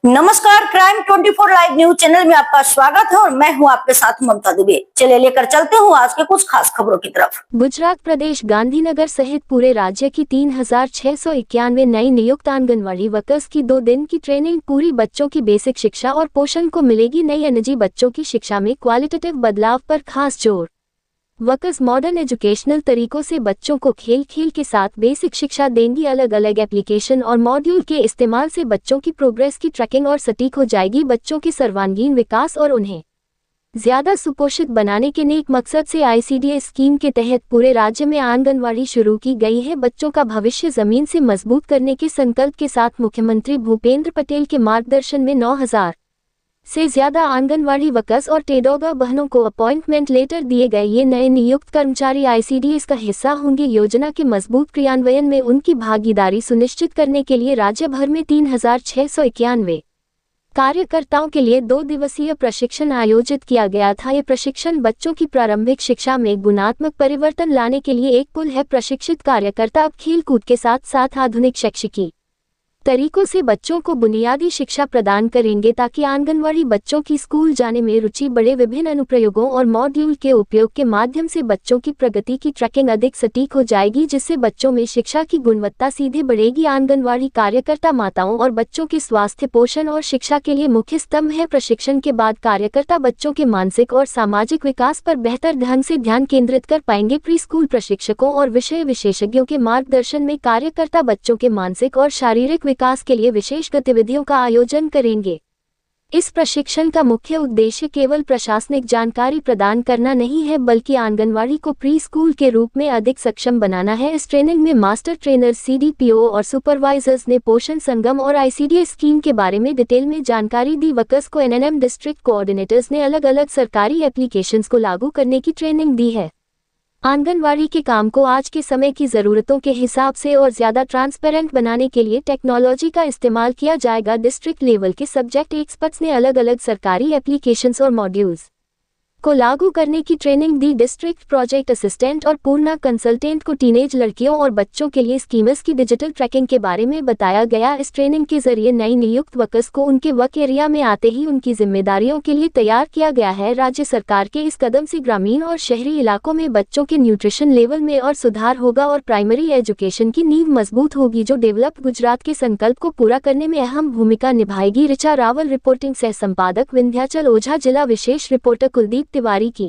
नमस्कार, crime 24 live news channel में आपका स्वागत है और मैं हूं आपके साथ ममता दुबे। चलिए लेकर चलते हूं आज के कुछ खास खबरों की तरफ। गुजरात प्रदेश गांधीनगर सहित पूरे राज्य की 3691 नई नियुक्त आंगनवाड़ी वर्कर्स की 2 दिन की ट्रेनिंग पूरी बच्चों की बेसिक शिक्षा और पोषण को मिलेगी। नई एनर्जी बच्चों की शिक्षा में क्वालिटेटिव बदलाव पर खास जोर। वर्कर्स मॉडर्न एजुकेशनल तरीकों से बच्चों को खेल खेल के साथ बेसिक शिक्षा देंगी। अलग अलग एप्लीकेशन और मॉड्यूल के इस्तेमाल से बच्चों की प्रोग्रेस की ट्रैकिंग और सटीक हो जाएगी। बच्चों की सर्वांगीण विकास और उन्हें ज्यादा सुपोषित बनाने के नेक मकसद से ICDS स्कीम के तहत पूरे राज्य में आंगनवाड़ी शुरू की गई है। बच्चों का भविष्य जमीन से मजबूत करने के संकल्प के साथ मुख्यमंत्री भूपेंद्र पटेल के मार्गदर्शन में 9000 से ज्यादा आंगनवाड़ी वर्कर्स और टेडोगा बहनों को अपॉइंटमेंट लेटर दिए गए। ये नए नियुक्त कर्मचारी ICDS का हिस्सा होंगे। योजना के मजबूत क्रियान्वयन में उनकी भागीदारी सुनिश्चित करने के लिए राज्य भर में 3691 कार्यकर्ताओं के लिए 2 दिवसीय प्रशिक्षण आयोजित किया गया था। ये प्रशिक्षण बच्चों की प्रारंभिक शिक्षा में गुणात्मक परिवर्तन लाने के लिए एक पुल है। प्रशिक्षित कार्यकर्ता अब खेल कूद के साथ साथ आधुनिक शैक्षिकी तरीकों से बच्चों को बुनियादी शिक्षा प्रदान करेंगे ताकि आंगनवाड़ी बच्चों की स्कूल जाने में रुचि बढ़े। विभिन्न अनुप्रयोगों और मॉड्यूल के उपयोग के माध्यम से बच्चों की प्रगति की ट्रैकिंग अधिक सटीक हो जाएगी, जिससे बच्चों में शिक्षा की गुणवत्ता सीधे बढ़ेगी। आंगनवाड़ी कार्यकर्ता माताओं और बच्चों के स्वास्थ्य, पोषण और शिक्षा के लिए मुख्य स्तंभ है। प्रशिक्षण के बाद कार्यकर्ता बच्चों के मानसिक और सामाजिक विकास पर बेहतर ढंग से ध्यान केंद्रित कर पाएंगे। प्री स्कूल प्रशिक्षकों और विषय विशेषज्ञों के मार्गदर्शन में कार्यकर्ता बच्चों के मानसिक और शारीरिक विकास के लिए विशेष गतिविधियों का आयोजन करेंगे। इस प्रशिक्षण का मुख्य उद्देश्य केवल प्रशासनिक जानकारी प्रदान करना नहीं है, बल्कि आंगनवाड़ी को प्री स्कूल के रूप में अधिक सक्षम बनाना है। इस ट्रेनिंग में मास्टर ट्रेनर, CDPO और सुपरवाइजर्स ने पोषण संगम और ICDS स्कीम के बारे में डिटेल में जानकारी दी। वर्कर्स को NNM डिस्ट्रिक्ट कोऑर्डिनेटर्स ने अलग अलग सरकारी एप्लीकेशंस को लागू करने की ट्रेनिंग दी है। आंगनवाड़ी के काम को आज के समय की ज़रूरतों के हिसाब से और ज़्यादा ट्रांसपेरेंट बनाने के लिए टेक्नोलॉजी का इस्तेमाल किया जाएगा। डिस्ट्रिक्ट लेवल के सब्जेक्ट एक्सपर्ट्स ने अलग अलग सरकारी एप्लीकेशंस और मॉड्यूल्स को लागू करने की ट्रेनिंग दी। डिस्ट्रिक्ट प्रोजेक्ट असिस्टेंट और पूर्णा कंसल्टेंट को टीनेज लड़कियों और बच्चों के लिए स्कीम्स की डिजिटल ट्रैकिंग के बारे में बताया गया। इस ट्रेनिंग के जरिए नई नियुक्त वर्कर्स को उनके वर्क एरिया में आते ही उनकी जिम्मेदारियों के लिए तैयार किया गया है। राज्य सरकार के इस कदम से ग्रामीण और शहरी इलाकों में बच्चों के न्यूट्रिशन लेवल में और सुधार होगा और प्राइमरी एजुकेशन की नींव मजबूत होगी, जो डेवलप गुजरात के संकल्प को पूरा करने में अहम भूमिका निभाएगी। ऋचा रावल रिपोर्टिंग, सह संपादक विंध्याचल ओझा, जिला विशेष रिपोर्टर कुलदीप तिवारी की।